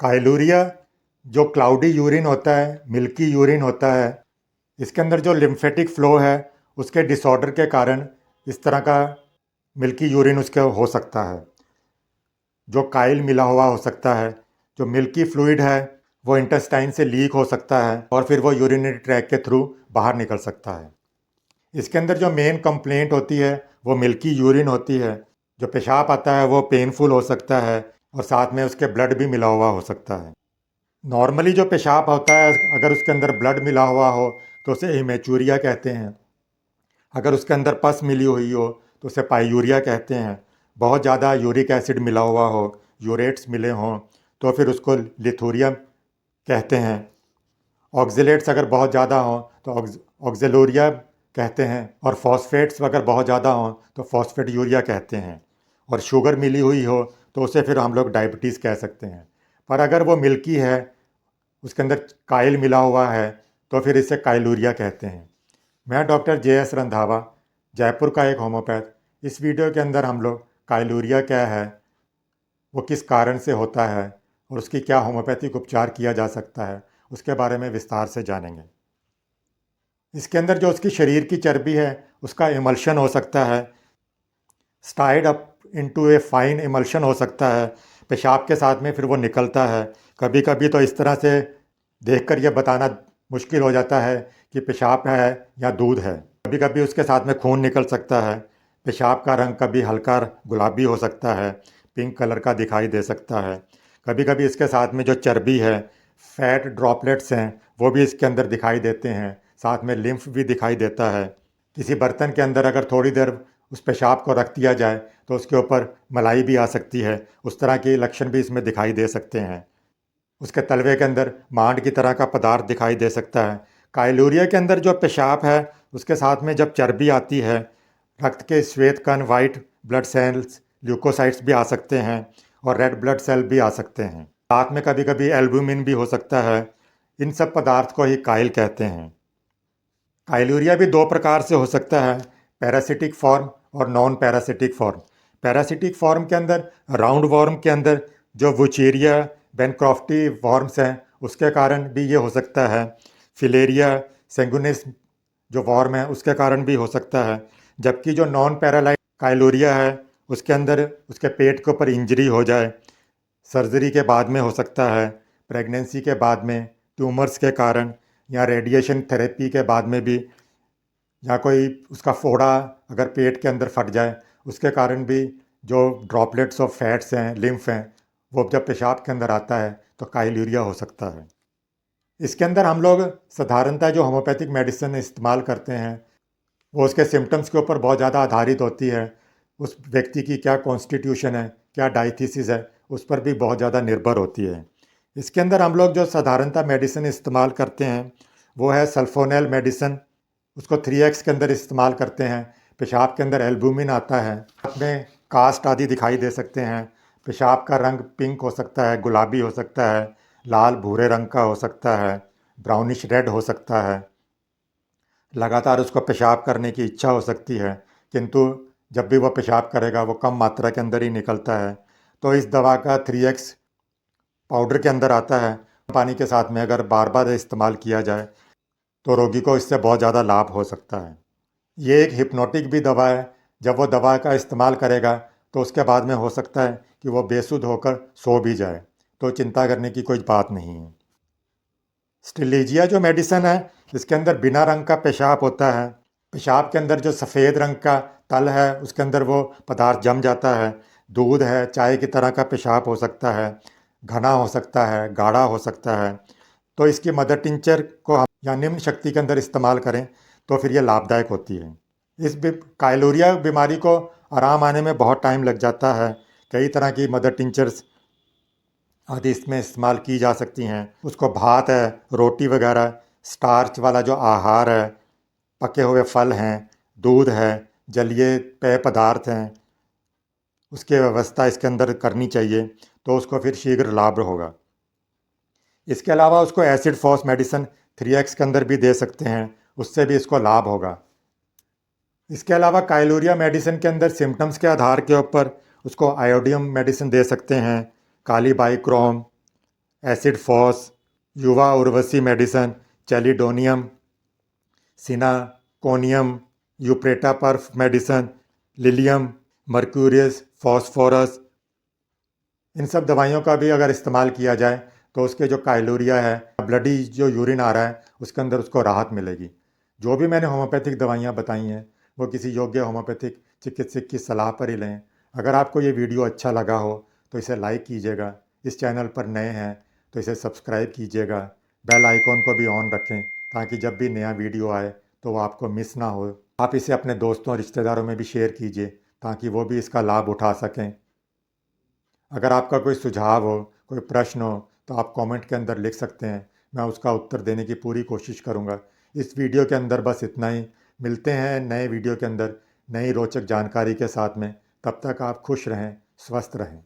काइलूरिया जो cloudy urine होता है, मिल्की यूरिन होता है, इसके अंदर जो लिम्फेटिक फ़्लो है उसके डिसऑर्डर के कारण इस तरह का मिल्की यूरिन उसके हो सकता है। जो काइल मिला हुआ हो सकता है, जो मिल्की फ्लूइड है वो इंटेस्टाइन से लीक हो सकता है और फिर वो यूरिनरी ट्रैक के थ्रू बाहर निकल सकता है। इसके अंदर जो मेन कंप्लेंट होती है वो मिल्की यूरिन होती है। जो पेशाब आता है वो पेनफुल हो सकता है और साथ में उसके ब्लड भी मिला हुआ हो सकता है। नॉर्मली जो पेशाब होता है अगर उसके अंदर ब्लड मिला हुआ हो तो उसे इमेचूरिया कहते हैं। अगर उसके अंदर पस मिली हुई हो तो उसे पाइयूरिया कहते हैं। बहुत ज़्यादा यूरिक एसिड मिला हुआ हो, यूरेट्स मिले हों तो फिर उसको लिथूरिया कहते हैं। ऑक्जेलेट्स अगर बहुत ज़्यादा हों तो ऑक्जेलोरिया कहते हैं और फॉस्फेट्स अगर बहुत ज़्यादा हों तो फॉस्फेट यूरिया कहते हैं। और शुगर मिली हुई हो तो उसे फिर हम लोग डायबिटीज़ कह सकते हैं। पर अगर वो मिल्की है, उसके अंदर काइल मिला हुआ है तो फिर इसे काइलूरिया कहते हैं। मैं डॉक्टर JS रंधावा, जयपुर का एक होम्योपैथ। इस वीडियो के अंदर हम लोग काइलूरिया क्या है, वो किस कारण से होता है और उसकी क्या होम्योपैथिक उपचार किया जा सकता है उसके बारे में विस्तार से जानेंगे। इसके अंदर जो उसकी शरीर की चर्बी है उसका इमल्शन हो सकता है, stirred up into a fine emulsion हो सकता है। पेशाब के साथ में फिर वो निकलता है। कभी कभी तो इस तरह से देखकर ये बताना मुश्किल हो जाता है कि पेशाब है या दूध है। कभी कभी उसके साथ में खून निकल सकता है। पेशाब का रंग कभी हल्का गुलाबी हो सकता है, पिंक कलर का दिखाई दे सकता है। कभी कभी इसके साथ में जो चर्बी है, फैट ड्रॉपलेट्स हैं, वो भी इसके अंदर दिखाई देते हैं। साथ में लिम्फ भी दिखाई देता है। किसी बर्तन के अंदर अगर थोड़ी देर उस पेशाब को रख दिया जाए तो उसके ऊपर मलाई भी आ सकती है। उस तरह के लक्षण भी इसमें दिखाई दे सकते हैं। उसके तलवे के अंदर मांड की तरह का पदार्थ दिखाई दे सकता है। काइलूरिया के अंदर जो पेशाब है उसके साथ में जब चर्बी आती है, रक्त के श्वेत कण, वाइट ब्लड सेल्स, ल्यूकोसाइट्स भी आ सकते हैं और रेड ब्लड सेल भी आ सकते हैं। साथ में कभी कभी एल्बुमिन भी हो सकता है। इन सब पदार्थ को ही काइल कहते हैं। काइलूरिया भी दो प्रकार से हो सकता है, पैरासिटिक फॉर्म और non parasitic form. Parasitic form के अंदर, राउंड वॉर्म के अंदर जो वुचेरिया बेनक्रॉफ्टी वॉर्म्स हैं उसके कारण भी ये हो सकता है। फिलेरिया सेंगुनिस जो वॉर्म है उसके कारण भी हो सकता है। जबकि जो नॉन पैरालाइट काइलूरिया है उसके अंदर उसके पेट के ऊपर इंजरी हो जाए, सर्जरी के बाद में हो सकता है, प्रेगनेंसी के बाद में, ट्यूमर्स के कारण या रेडिएशन थेरेपी के बाद में भी, या कोई उसका फोड़ा अगर पेट के अंदर फट जाए उसके कारण भी जो ड्रॉपलेट्स ऑफ फैट्स हैं, लिम्फ हैं, वो जब पेशाब के अंदर आता है तो काइलूरिया हो सकता है। इसके अंदर हम लोग साधारणतः जो होम्योपैथिक मेडिसिन इस्तेमाल करते हैं वो उसके सिम्टम्स के ऊपर बहुत ज़्यादा आधारित होती है। उस व्यक्ति की क्या कॉन्स्टिट्यूशन है, क्या डायथिसिस है, उस पर भी बहुत ज़्यादा निर्भर होती है। इसके अंदर हम लोग जो साधारणतः मेडिसिन इस्तेमाल करते हैं वो है सल्फोनेल मेडिसिन। उसको 3x के अंदर इस्तेमाल करते हैं। पेशाब के अंदर एल्बुमिन आता है, में कास्ट आदि दिखाई दे सकते हैं। पेशाब का रंग पिंक हो सकता है, गुलाबी हो सकता है, लाल भूरे रंग का हो सकता है, ब्राउनिश रेड हो सकता है। लगातार उसको पेशाब करने की इच्छा हो सकती है, किंतु जब भी वह पेशाब करेगा वो कम मात्रा के अंदर ही निकलता है। तो इस दवा का 3x पाउडर के अंदर आता है। पानी के साथ में अगर बार बार इस्तेमाल किया जाए तो रोगी को इससे बहुत ज़्यादा लाभ हो सकता है। ये एक हिप्नोटिक भी दवा है। जब वो दवा का इस्तेमाल करेगा तो उसके बाद में हो सकता है कि वो बेसुध होकर सो भी जाए, तो चिंता करने की कोई बात नहीं है। स्टिलीजिया जो मेडिसिन है इसके अंदर बिना रंग का पेशाब होता है। पेशाब के अंदर जो सफ़ेद रंग का तल है उसके अंदर वो पदार्थ जम जाता है। दूध है, चाय की तरह का पेशाब हो सकता है, घना हो सकता है, गाढ़ा हो सकता है। तो इसकी मदर टिंचर को हम या निम्न शक्ति के अंदर इस्तेमाल करें तो फिर ये लाभदायक होती है। इस काइलोरिया बीमारी को आराम आने में बहुत टाइम लग जाता है। कई तरह की मदर टिंचर्स आदि इसमें इस्तेमाल की जा सकती हैं। उसको भात है, रोटी वगैरह, स्टार्च वाला जो आहार है, पके हुए फल हैं, दूध है, जलीय पेय पदार्थ हैं, उसकी व्यवस्था इसके अंदर करनी चाहिए तो उसको फिर शीघ्र लाभ होगा। इसके अलावा उसको एसिड फॉस मेडिसिन 3x के अंदर भी दे सकते हैं, उससे भी इसको लाभ होगा। इसके अलावा काइलूरिया मेडिसिन के अंदर सिम्टम्स के आधार के ऊपर उसको आयोडियम मेडिसिन दे सकते हैं, काली बाइक्रोम, एसिड फॉस, युवा Urvashi medicine, चैलिडोनियम, सिनाकोनियम, यूप्रेटा पर्फ medicine, lilium, mercurius, phosphorus, इन सब दवाइयों का भी अगर इस्तेमाल किया जाए तो उसके जो काइलोरिया है, ब्लडी जो यूरिन आ रहा है, उसके अंदर उसको राहत मिलेगी। जो भी मैंने होम्योपैथिक दवाइयाँ बताई हैं वो किसी योग्य होम्योपैथिक चिकित्सक की सलाह पर ही लें। अगर आपको ये वीडियो अच्छा लगा हो तो इसे लाइक कीजिएगा। इस चैनल पर नए हैं तो इसे सब्सक्राइब कीजिएगा। बेल आइकॉन को भी ऑन रखें ताकि जब भी नया वीडियो आए तो वो आपको मिस ना हो। आप इसे अपने दोस्तों रिश्तेदारों में भी शेयर कीजिए ताकि वो भी इसका लाभ उठा सकें। अगर आपका कोई सुझाव हो, कोई प्रश्न हो तो आप कमेंट के अंदर लिख सकते हैं। मैं उसका उत्तर देने की पूरी कोशिश करूँगा। इस वीडियो के अंदर बस इतना ही। मिलते हैं नए वीडियो के अंदर नई रोचक जानकारी के साथ में। तब तक आप खुश रहें, स्वस्थ रहें।